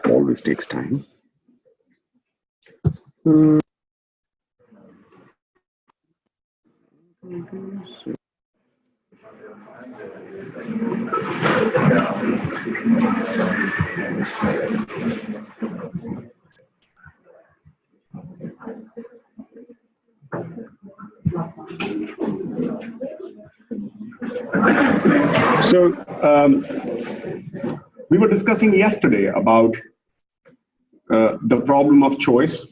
Always takes time. So we were discussing yesterday about the problem of choice.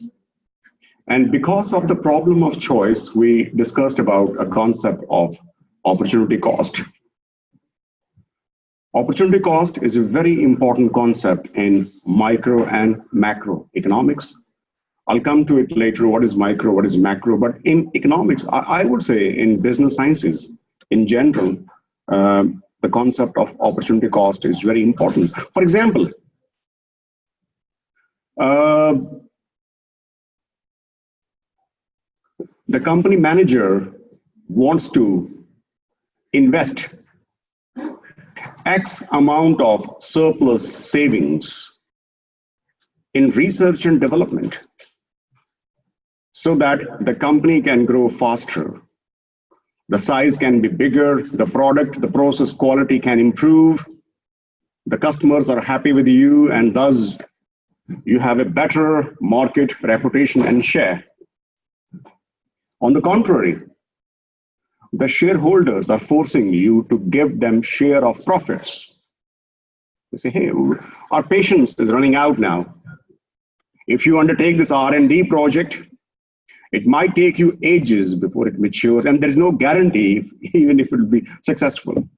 And because of the problem of choice, we discussed about a concept of opportunity cost. Opportunity cost is a very important concept in micro and macro economics. I'll come to it later, what is micro, what is macro, but in economics, I would say in business sciences, in general, the concept of opportunity cost is very important. For example, the company manager wants to invest X amount of surplus savings in research and development so that the company can grow faster. The size can be bigger, the product, the process quality can improve, the customers are happy with you, and thus you have a better market reputation and share. On the contrary, the shareholders are forcing you to give them share of profits. They say, hey, our patience is running out now. If you undertake this R&D project, it might take you ages before it matures, and there's no guarantee even if it will be successful,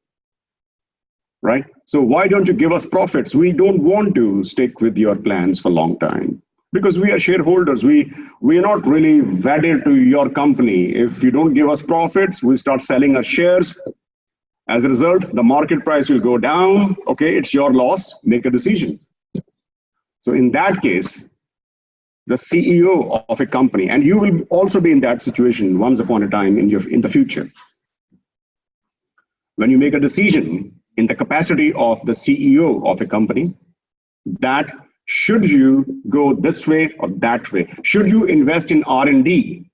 right? So why don't you give us profits? We don't want to stick with your plans for a long time because we are shareholders. We are not really wedded to your company. If you don't give us profits, we start selling our shares. As a result, the market price will go down. Okay, it's your loss. Make a decision. So in that case, the CEO of a company, and you will also be in that situation once upon a time in the future. When you make a decision in the capacity of the CEO of a company, that should you go this way or that way? Should you invest in R&D?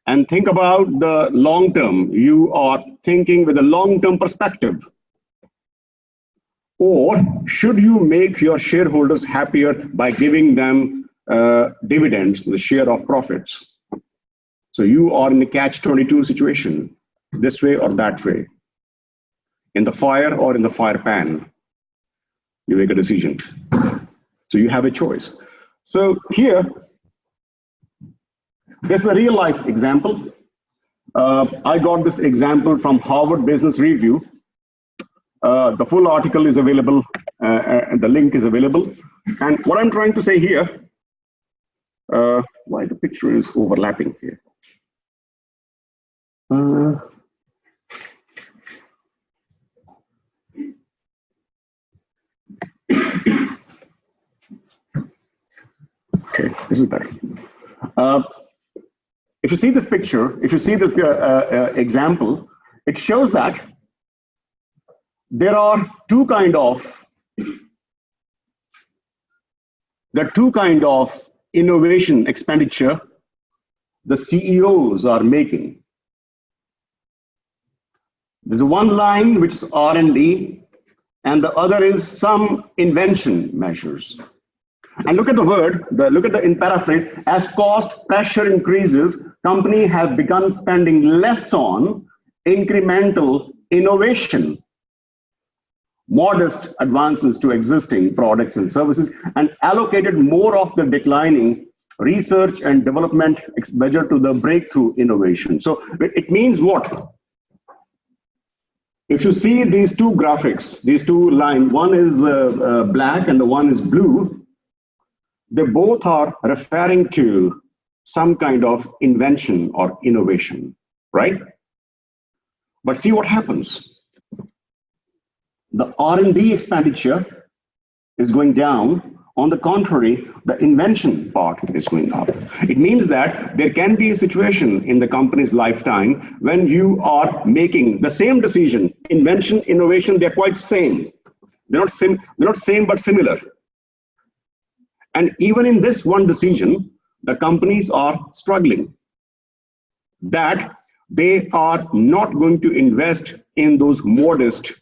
And think about the long term. You are thinking with a long-term perspective. Or should you make your shareholders happier by giving them dividends, the share of profits? So you are in a catch-22 situation, this way or that way. In the fire or in the fire pan, you make a decision. So you have a choice. So here, this is a real life example. I got this example from Harvard Business Review. The full article is available, and the link is available. And what I'm trying to say here, why the picture is overlapping here? Okay, this is better. If you see this picture, if you see this example, it shows that there are two kind of innovation expenditure the CEOs are making. There's one line which is R&D, and the other is some invention measures. And look at the word, look at the in paraphrase, as cost pressure increases, companies have begun spending less on incremental innovation, modest advances to existing products and services, and allocated more of the declining research and development expenditure to the breakthrough innovation. So it means what? If you see these two graphics, these two lines, one is black and the one is blue, they both are referring to some kind of invention or innovation, right? But see what happens. The R&D expenditure is going down. On the contrary, the invention part is going up. It means that there can be a situation in the company's lifetime when you are making the same decision, invention, innovation, they're quite same. They're not same but similar. And even in this one decision, the companies are struggling that they are not going to invest in those modest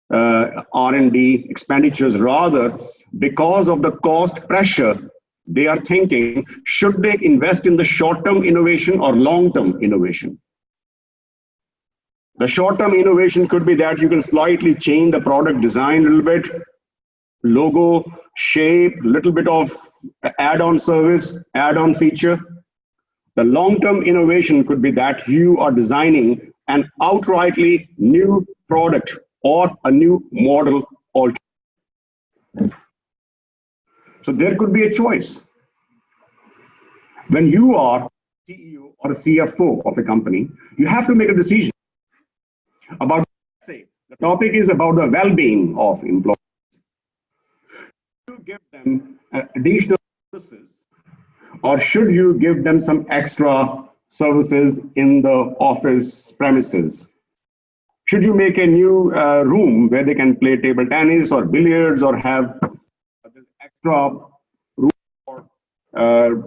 R&D expenditures. Rather, because of the cost pressure, they are thinking, should they invest in the short-term innovation or long-term innovation? The short-term innovation could be that you can slightly change the product design a little bit, logo, shape, little bit of add-on service, add-on feature. The long-term innovation could be that you are designing an outrightly new product or a new model altogether. So there could be a choice. When you are CEO or a CFO of a company, you have to make a decision about, say, the topic is about the well-being of employees. Should you give them additional services, or should you give them some extra services in the office premises? Should you make a new room where they can play table tennis or billiards, or have this extra room for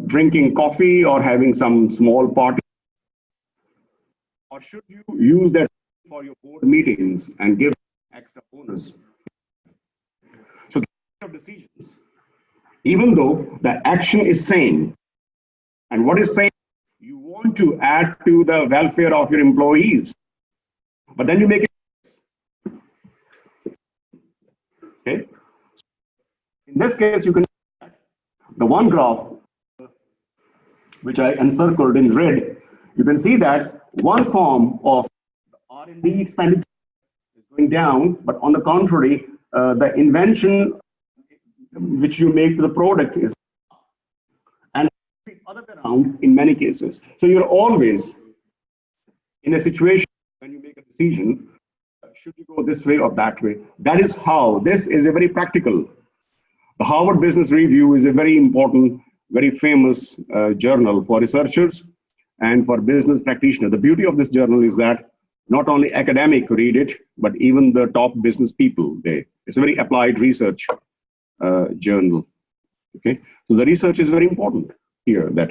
drinking coffee or having some small party? Or should you use that for your board meetings and give extra bonus? So the decisions, even though the action is same, and what is saying, you want to add to the welfare of your employees, but then you make it. Okay. In this case, you can the one graph which I encircled in red. You can see that one form of R&D expenditure is going down, but on the contrary, the invention which you make to the product is, and the other way around in many cases. So you're always in a situation when you make a decision, should you go this way or that way? That is how, this is a very practical. The Harvard Business Review is a very important, very famous journal for researchers and for business practitioners. The beauty of this journal is that not only academic read it, but even the top business people, it's a very applied research journal. Okay, so the research is very important here, that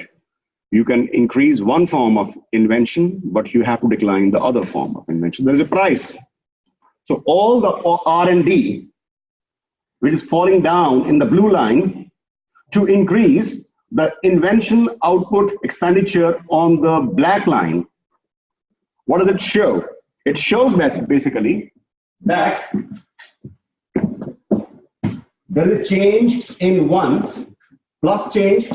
you can increase one form of invention, but you have to decline the other form of invention. There is a price. So all the R&D, which is falling down in the blue line, to increase the invention output expenditure on the black line. What does it show? It shows basically that there is a change in ones plus change,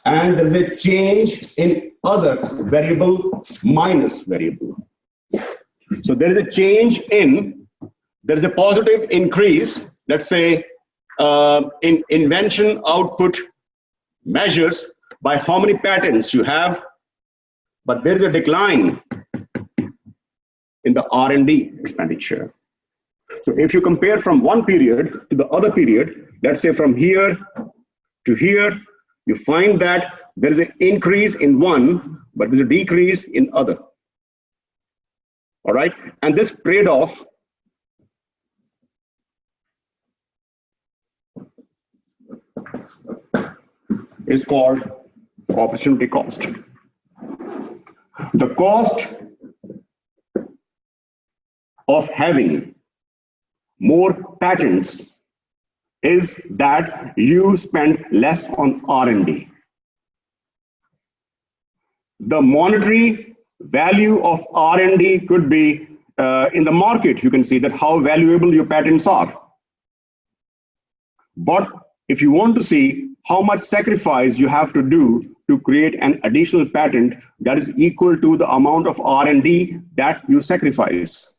and there is a change in other variable minus variable. So there is a change in, there is a positive increase, let's say, in invention output measures by how many patents you have, but there is a decline in the R&D expenditure. So if you compare from one period to the other period, let's say from here to here, you find that there is an increase in one, but there's a decrease in other. All right, and this trade-off is called opportunity cost. The cost of having more patents is that you spend less on R&D. The monetary value of R&D could be in the market. You can see that how valuable your patents are. But if you want to see how much sacrifice you have to do to create an additional patent, that is equal to the amount of R&D that you sacrifice.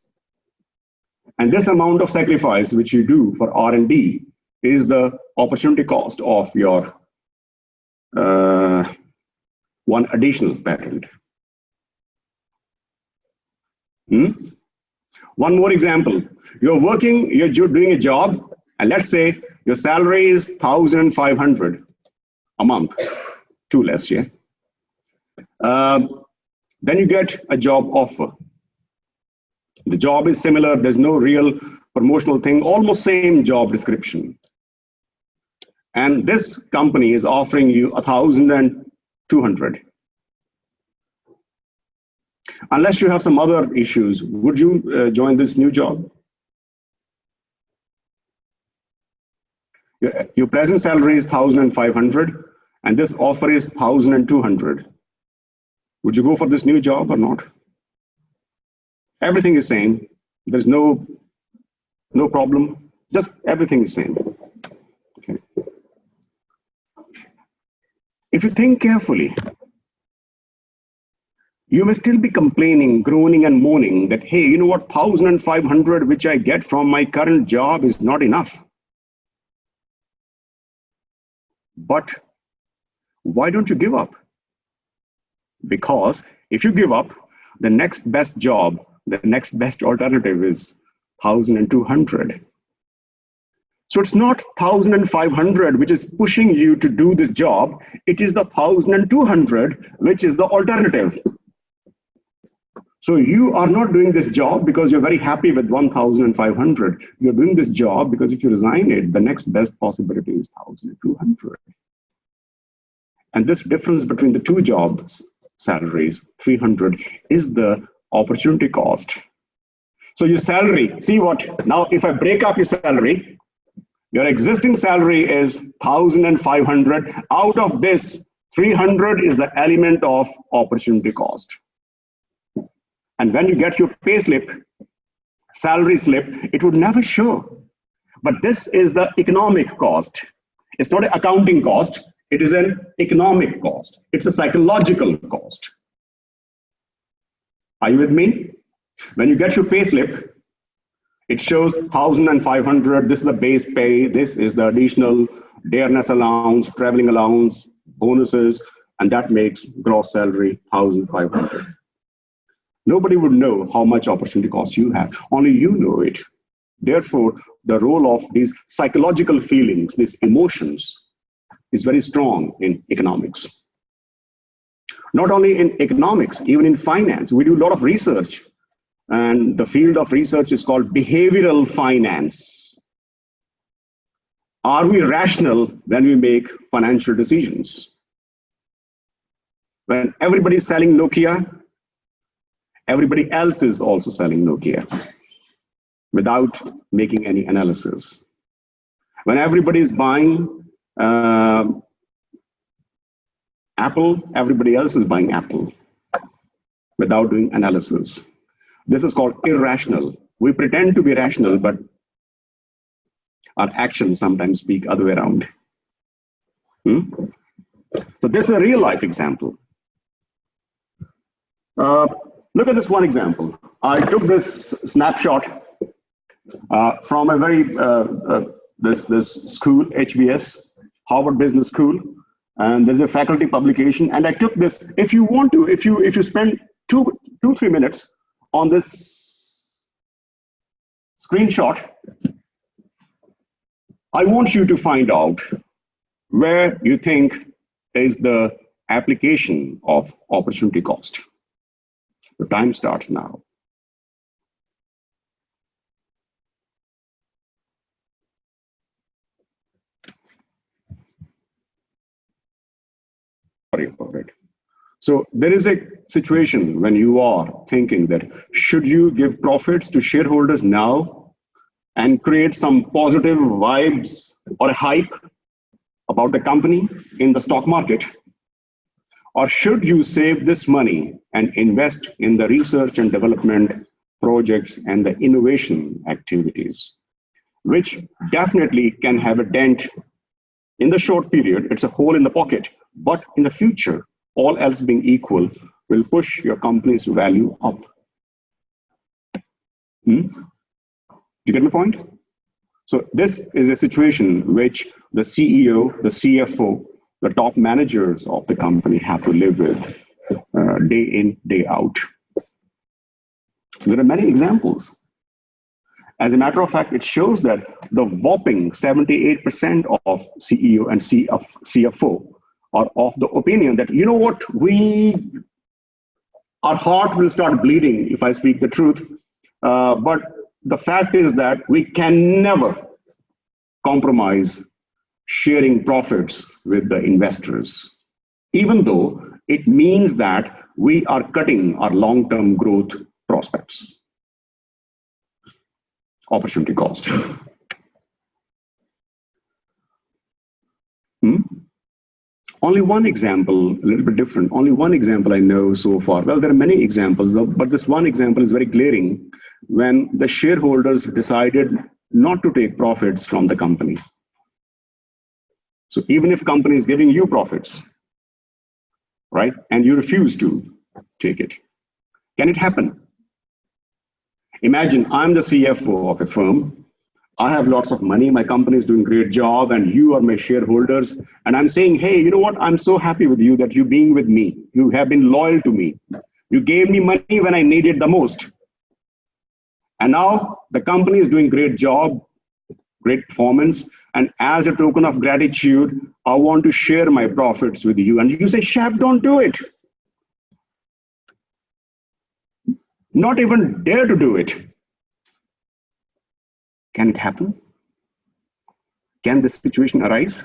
And this amount of sacrifice which you do for R&D is the opportunity cost of your one additional patent. One more example. You're doing a job, and let's say your salary is 1,500 a month, too less, yeah? Then you get a job offer. The job is similar. There's no real promotional thing, almost same job description. And this company is offering you 1,200. Unless you have some other issues, would you join this new job? Your present salary is 1,500, and this offer is 1,200. Would you go for this new job or not? Everything is same. There's no problem. Just everything is same. Okay. If you think carefully, you may still be complaining, groaning, and moaning that, hey, you know what, 1,500 which I get from my current job is not enough. But why don't you give up? Because if you give up, the next best job, the next best alternative is 1,200. So it's not 1,500 which is pushing you to do this job. It is the 1,200 which is the alternative. So you are not doing this job because you're very happy with 1,500. You're doing this job because if you resign it, the next best possibility is 1,200. And this difference between the two jobs salaries, 300, is the opportunity cost. So your salary, see what, now if I break up your salary, your existing salary is 1,500. Out of this, 300 is the element of opportunity cost. And when you get your pay slip, salary slip, it would never show. But this is the economic cost. It's not an accounting cost. It is an economic cost. It's a psychological cost. Are you with me? When you get your pay slip, it shows 1,500. This is the base pay. This is the additional dearness allowance, traveling allowance, bonuses, and that makes gross salary 1,500. Nobody would know how much opportunity cost you have. Only you know it. Therefore, the role of these psychological feelings, these emotions, is very strong in economics. Not only in economics, even in finance, we do a lot of research. And the field of research is called behavioral finance. Are we rational when we make financial decisions? When everybody's selling Nokia, everybody else is also selling Nokia without making any analysis. When everybody is buying Apple, everybody else is buying Apple without doing analysis. This is called irrational. We pretend to be rational, but our actions sometimes speak other way around. So this is a real life example. Look at this one example. I took this snapshot from a very this school, HBS, Harvard Business School, and there's a faculty publication. And I took this. If you want to, if you spend 3 minutes on this screenshot, I want you to find out where you think is the application of opportunity cost. The time starts now. Sorry about it. So there is a situation when you are thinking that should you give profits to shareholders now and create some positive vibes or a hype about the company in the stock market, or should you save this money and invest in the research and development projects and the innovation activities, which definitely can have a dent in the short period. It's a hole in the pocket, but in the future, all else being equal, will push your company's value up. Do you get my point? So this is a situation which the CEO, the CFO, the top managers of the company have to live with day in, day out. There are many examples. As a matter of fact, it shows that the whopping 78% of CEO and CFO are of the opinion that, you know what, our heart will start bleeding if I speak the truth, but the fact is that we can never compromise sharing profits with the investors, even though it means that we are cutting our long-term growth prospects. Opportunity cost. Only one example, a little bit different, only one example I know so far. Well, there are many examples, but this one example is very glaring when the shareholders decided not to take profits from the company. So even if company is giving you profits, right, and you refuse to take it, can it happen? Imagine I'm the CFO of a firm. I have lots of money, my company is doing a great job, and you are my shareholders. And I'm saying, hey, you know what? I'm so happy with you that you being with me. You have been loyal to me. You gave me money when I needed the most. And now the company is doing a great job, great performance. And as a token of gratitude, I want to share my profits with you. And you say, Sept, don't do it. Not even dare to do it. Can it happen? Can this situation arise?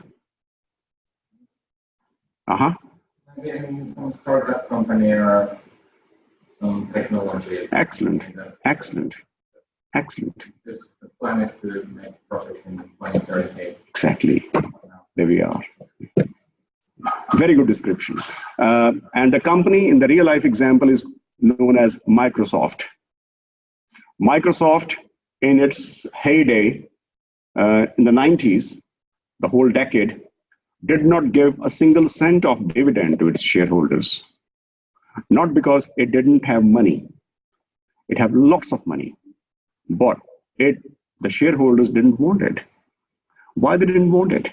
Maybe some startup company or some technology. Excellent, excellent, excellent. Because the plan is to make profit in 2030. Exactly. There we are. Very good description. And the company in the real life example is known as Microsoft. Microsoft, in its heyday in the 90s, the whole decade, did not give a single cent of dividend to its shareholders. Not because it didn't have money. It had lots of money, but the shareholders didn't want it. Why they didn't want it?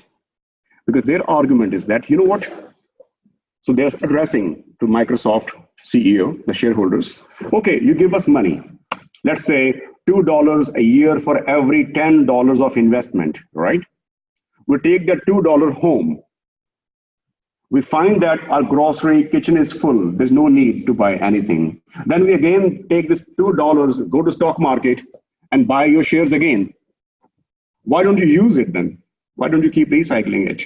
Because their argument is that, you know what? So they're addressing to Microsoft CEO, the shareholders. Okay, you give us money. Let's say $2 a year for every $10 of investment, right? We take that $2 home. We find that our grocery kitchen is full. There's no need to buy anything. Then we again take this $2, go to stock market and buy your shares again. Why don't you use it then? Why don't you keep recycling it?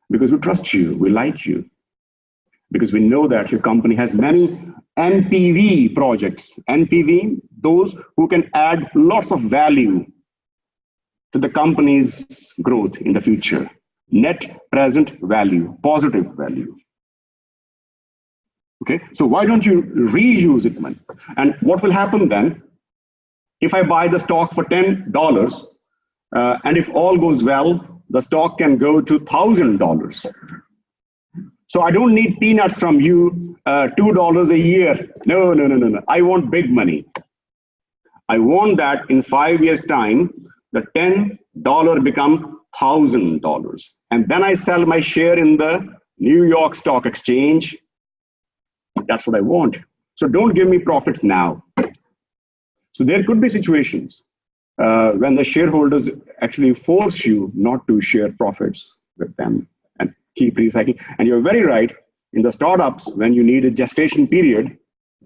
Because we trust you, we like you. Because we know that your company has many NPV projects. NPV, those who can add lots of value to the company's growth in the future. Net present value, positive value. Okay, so why don't you reuse it, man? And what will happen then? If I buy the stock for $10, and if all goes well, the stock can go to $1,000. So I don't need peanuts from you, $2 a year. No. I want big money. I want that in 5 years' time, the $10 become $1,000. And then I sell my share in the New York Stock Exchange. That's what I want. So don't give me profits now. So there could be situations when the shareholders actually force you not to share profits with them and keep recycling. And you're very right, in the startups, when you need a gestation period,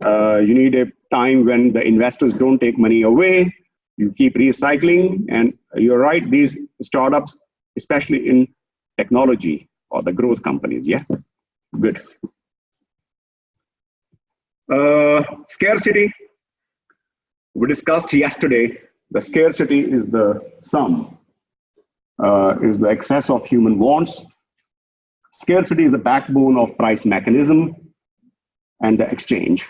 you need a time when the investors don't take money away, you keep recycling, and you're right, these startups, especially in technology or the growth companies, yeah? Good. Scarcity, we discussed yesterday. The scarcity is the sum, is the excess of human wants. Scarcity is the backbone of price mechanism and the exchange.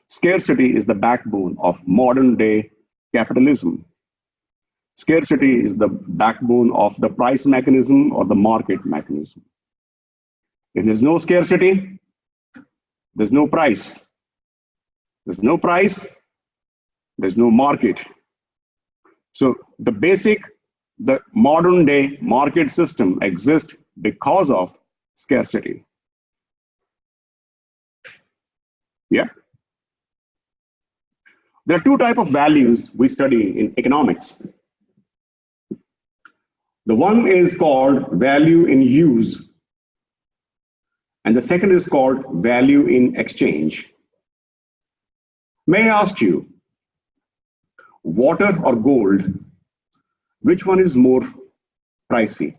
Scarcity is the backbone of modern day capitalism. Scarcity is the backbone of the price mechanism or the market mechanism. If there's no scarcity, there's no price. There's no price, there's no market. So the modern day market system exists because of scarcity. Yeah. There are two types of values we study in economics. The one is called value in use, and the second is called value in exchange. May I ask you, water or gold, which one is more pricey?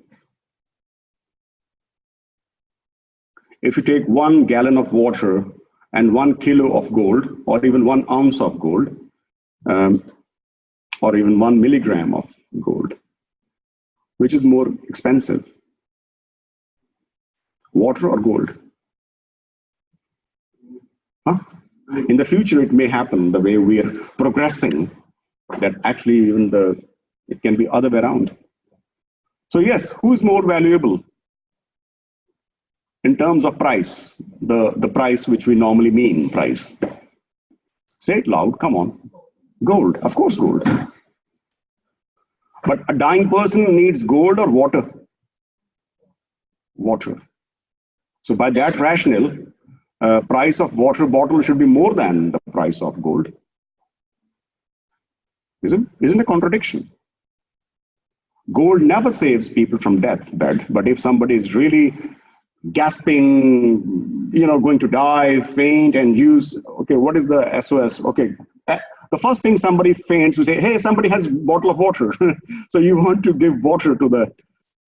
If you take 1 gallon of water and 1 kilo of gold, or even 1 ounce of gold, or even 1 milligram of gold, which is more expensive? Water or gold? Huh? In the future, it may happen the way we are progressing, that actually even it can be other way around. So yes, who is more valuable in terms of price? The price which we normally mean price. Say it loud, come on. Gold, of course gold. But a dying person needs gold or water? Water. So by that rationale, price of water bottle should be more than the price of gold. Isn't a contradiction? Gold never saves people from deathbed, but if somebody is really gasping, going to die, faint, and use, okay, what is the SOS? Okay, the first thing somebody faints, you say, hey, somebody has a bottle of water. So you want to give water to the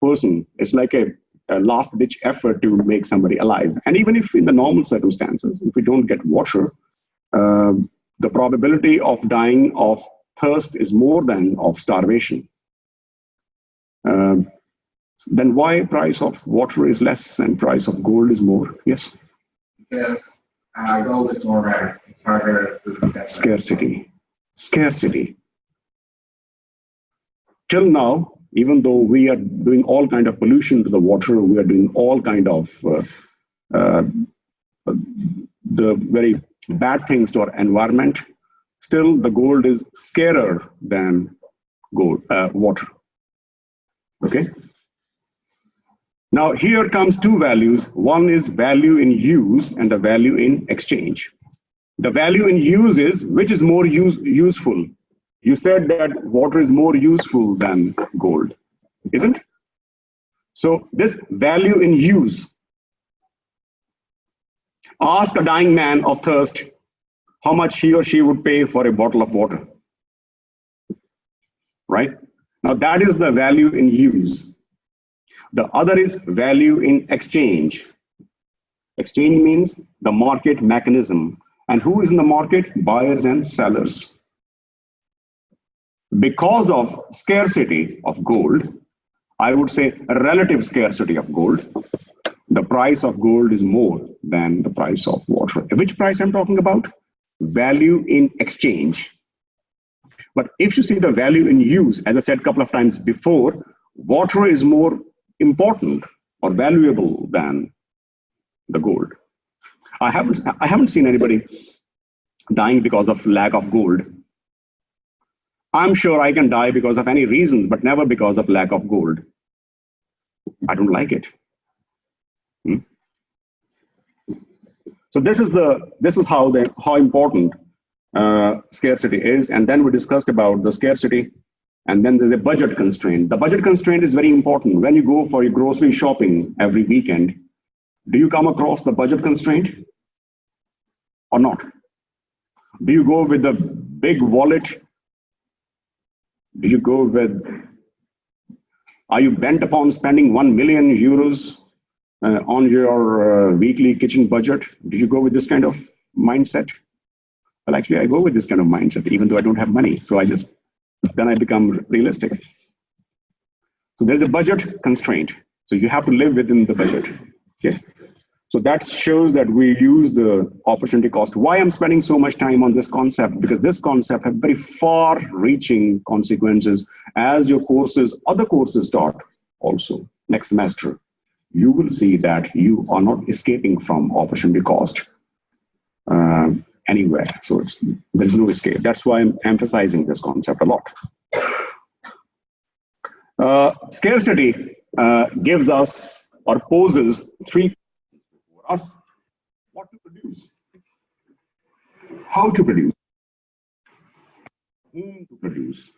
person. It's like a last-ditch effort to make somebody alive. And even if in the normal circumstances, if we don't get water, the probability of dying of thirst is more than of starvation. Then why price of water is less and price of gold is more? Yes? Because gold is more rare. It's harder to get. Scarcity. Scarcity. Till now, even though we are doing all kind of pollution to the water, we are doing all kind of the very bad things to our environment, still the gold is scarer than water. Okay? Now here comes two values. One is value in use and the value in exchange. The value in use is which is more useful. You said that water is more useful than gold, isn't it? So this value in use. Ask a dying man of thirst how much he or she would pay for a bottle of water. Right? Now that is the value in use. The other is value in exchange. Exchange means the market mechanism. And who is in the market? Buyers and sellers. Because of scarcity of gold, I would say a relative scarcity of gold, the price of gold is more than the price of water. Which price I'm talking about? Value in exchange. But if you see the value in use, as I said a couple of times before, water is more important or valuable than the gold. I haven't seen anybody dying because of lack of gold. I'm sure I can die because of any reasons, but never because of lack of gold. I don't like it. So this is how important scarcity is. And then we discussed about the scarcity. And then there's a budget constraint. The budget constraint is very important. When you go for your grocery shopping every weekend, do you come across the budget constraint or not? Do you go with the big wallet? Do you go with, are you bent upon spending 1 million euros on your weekly kitchen budget? Do you go with this kind of mindset? Well, actually, I go with this kind of mindset, even though I don't have money. So then I become realistic. So there's a budget constraint. So you have to live within the budget. Okay. So that shows that we use the opportunity cost. Why I'm spending so much time on this concept? Because this concept has very far-reaching consequences as your other courses start also next semester. You will see that you are not escaping from opportunity cost anywhere. So there's no escape. That's why I'm emphasizing this concept a lot. Scarcity gives us or poses three for us: what to produce, how to produce, whom to produce.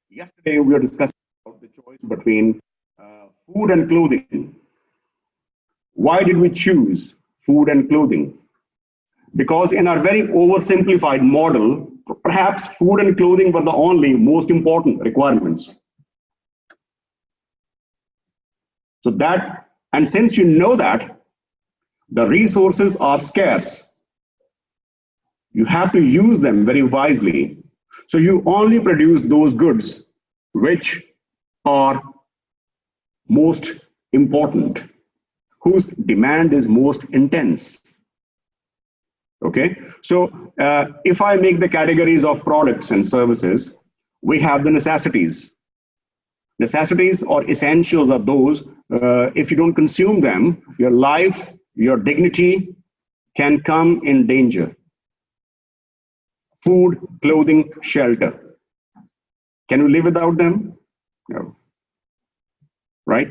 Yesterday we were discussing about the choice between food and clothing. Why did we choose food and clothing? Because in our very oversimplified model, perhaps food and clothing were the only most important requirements. So that, and since you know that, the resources are scarce. You have to use them very wisely. So you only produce those goods which are most important, whose demand is most intense. Okay, so if I make the categories of products and services, we have the necessities. Necessities or essentials are those, if you don't consume them, your life, your dignity can come in danger. Food, clothing, shelter. Can you live without them? No. Right?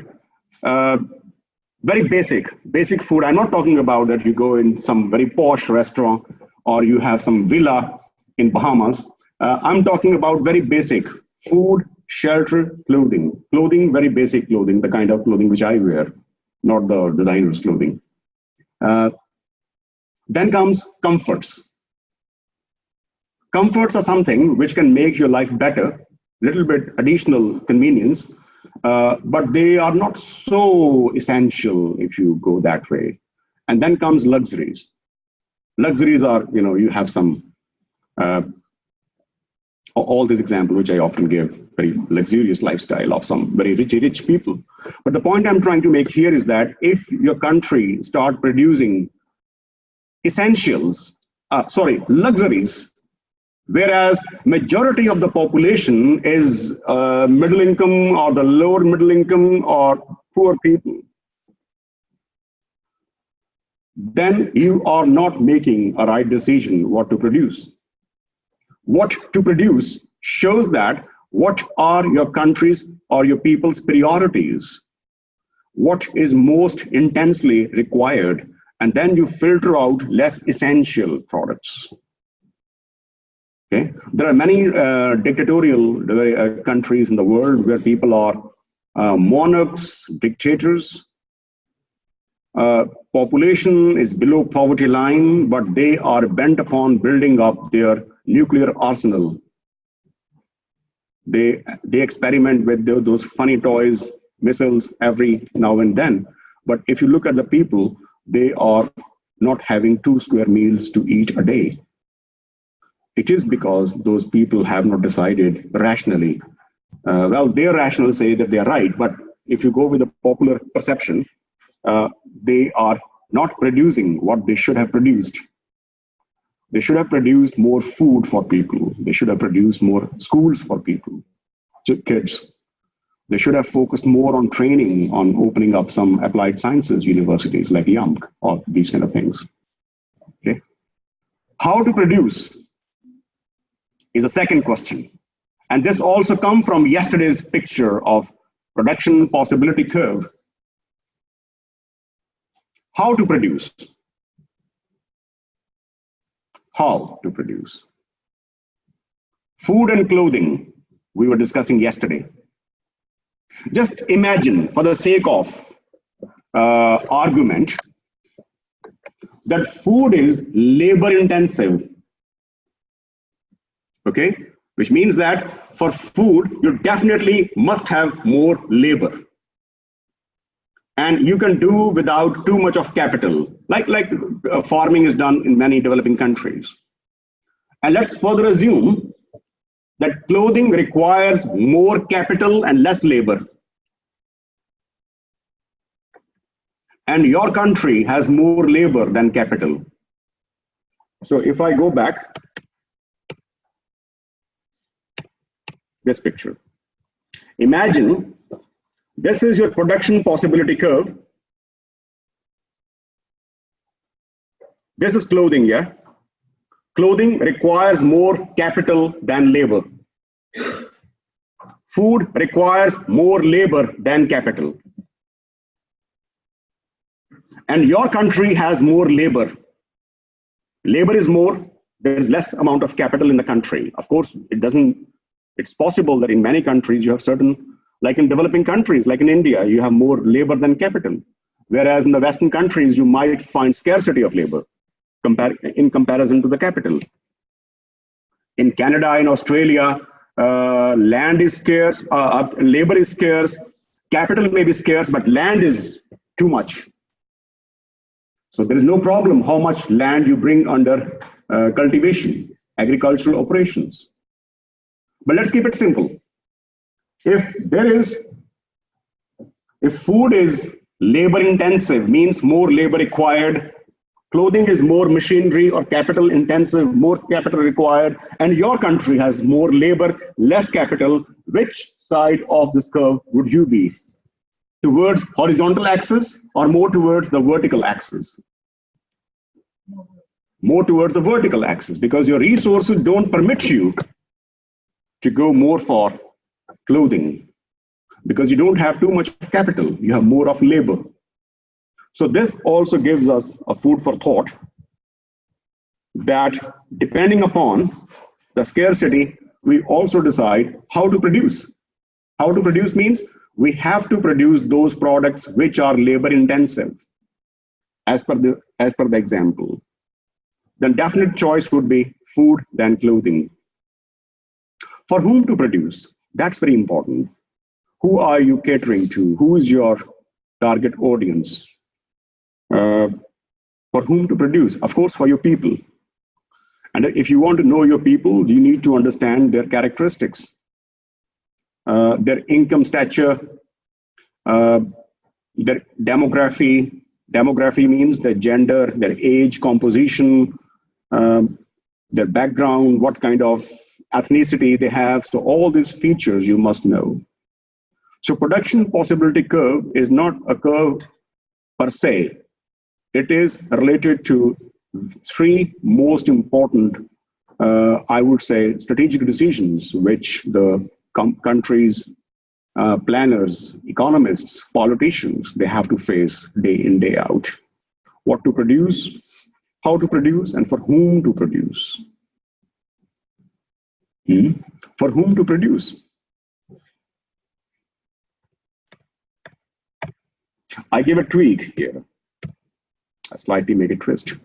Very basic food. I'm not talking about that you go in some very posh restaurant or you have some villa in Bahamas. I'm talking about very basic food, shelter, clothing. Clothing, very basic clothing, the kind of clothing which I wear, not the designer's clothing. Then comes comforts. Comforts are something which can make your life better, little bit additional convenience, but they are not so essential if you go that way. And then comes luxuries. Luxuries are, you have some, all these examples which I often give, very luxurious lifestyle of some very rich people. But the point I'm trying to make here is that if your country start producing luxuries, whereas majority of the population is middle income or the lower middle income or poor people, then you are not making a right decision what to produce. What to produce shows that what are your country's or your people's priorities, what is most intensely required, and then you filter out less essential products. Okay. There are many dictatorial countries in the world where people are monarchs, dictators. Population is below poverty line, but they are bent upon building up their nuclear arsenal. They experiment with those funny toys, missiles every now and then. But if you look at the people, they are not having 2 square meals to eat a day. It is because those people have not decided rationally. Well, their rationals say that they are right, but if you go with the popular perception, they are not producing what they should have produced. They should have produced more food for people. They should have produced more schools for people, kids. They should have focused more on training, on opening up some applied sciences universities like YUMC or these kind of things. Okay. How to produce is a second question. And this also comes from yesterday's picture of production possibility curve. How to produce? How to produce? Food and clothing, we were discussing yesterday. Just imagine, for the sake of argument, that food is labor intensive. Okay, which means that for food, you definitely must have more labor. And you can do without too much of capital, like farming is done in many developing countries. And let's further assume that clothing requires more capital and less labor. And your country has more labor than capital. So if I go back, this picture. Imagine this is your production possibility curve. This is clothing, yeah? Clothing requires more capital than labor. Food requires more labor than capital. And your country has more labor. Labor is more, there is less amount of capital in the country. Of course, it's possible that in many countries you have certain, like in developing countries, like in India, you have more labor than capital. Whereas in the Western countries, you might find scarcity of labor. in comparison to the capital. In Canada, in Australia, land is scarce, labor is scarce, capital may be scarce, but land is too much. So there is no problem how much land you bring under cultivation, agricultural operations. But let's keep it simple. If food is labor intensive, means more labor required, clothing is more machinery or capital intensive, more capital required, and your country has more labor, less capital, which side of this curve would you be? Towards horizontal axis or more towards the vertical axis? More towards the vertical axis, because your resources don't permit you to go more for clothing, because you don't have too much capital, you have more of labor. So this also gives us a food for thought that depending upon the scarcity, we also decide how to produce. How to produce means we have to produce those products which are labor intensive, as per the example. The definite choice would be food than clothing. For whom to produce? That's very important. Who are you catering to? Who is your target audience? For whom to produce? Of course, for your people. And if you want to know your people, you need to understand their characteristics, their income stature, their demography. Demography means their gender, their age composition, their background, what kind of ethnicity they have. So all these features you must know. So production possibility curve is not a curve per se. It is related to three most important, I would say, strategic decisions which the country's planners, economists, politicians, they have to face day in, day out. What to produce, how to produce, and for whom to produce. For whom to produce. I give a tweak here. I slightly make a twist.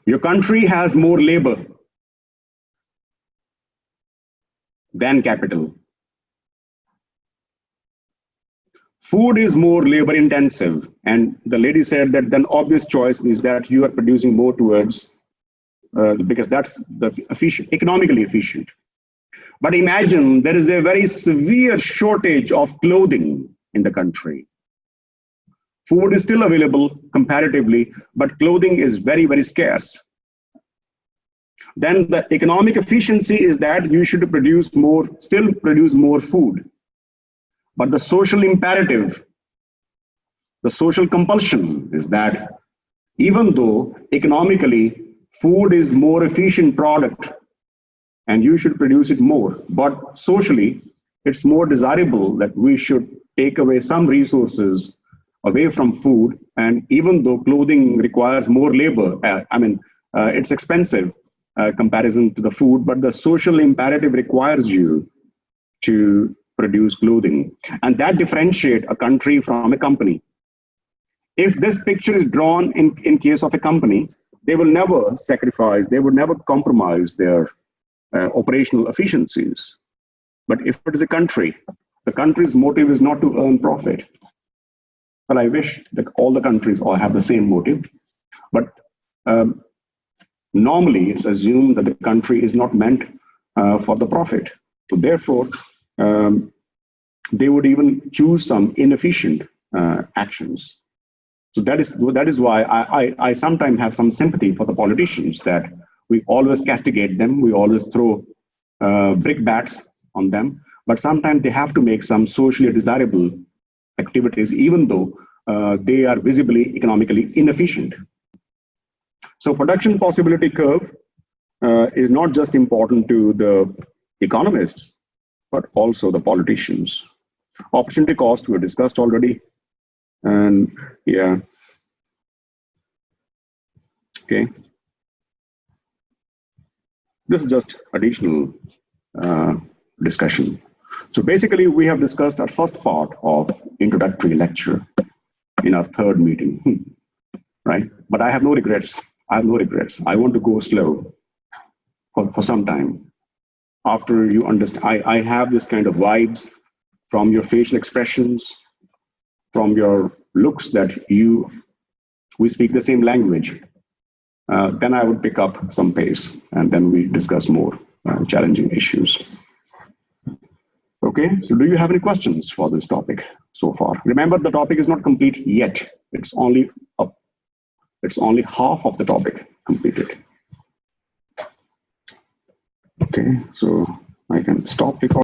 Your country has more labor than capital. Food is more labor intensive. And the lady said that then obvious choice is that you are producing more towards, because that's the efficient, economically efficient. But imagine there is a very severe shortage of clothing in the country. Food is still available comparatively, but clothing is very, very scarce. Then the economic efficiency is that you should produce more, still produce more food. But the social imperative, the social compulsion is that even though economically food is more efficient product and you should produce it more, but socially it's more desirable that we should take away some resources away from food. And even though clothing requires more labor, it's expensive comparison to the food, but the social imperative requires you to produce clothing. And that differentiates a country from a company. If this picture is drawn in case of a company, they will never sacrifice, they would never compromise their operational efficiencies. But if it is a country, the country's motive is not to earn profit. Well, I wish that all the countries all have the same motive, but normally it's assumed that the country is not meant for the profit. So therefore, they would even choose some inefficient actions. So that is why I sometimes have some sympathy for the politicians, that we always castigate them, we always throw brickbats on them, but sometimes they have to make some socially desirable activities, even though they are visibly economically inefficient. So production possibility curve is not just important to the economists, but also the politicians. Opportunity cost we discussed already. And yeah, okay. This is just additional discussion. So basically, we have discussed our first part of introductory lecture in our third meeting. right? But I have no regrets. I have no regrets. I want to go slow for some time. After you understand, I have this kind of vibes from your facial expressions, from your looks that we speak the same language. Then I would pick up some pace, and then we discuss more challenging issues. Okay, so do you have any questions for this topic so far? Remember, the topic is not complete yet. It's only half of the topic completed. Okay, so I can stop recording.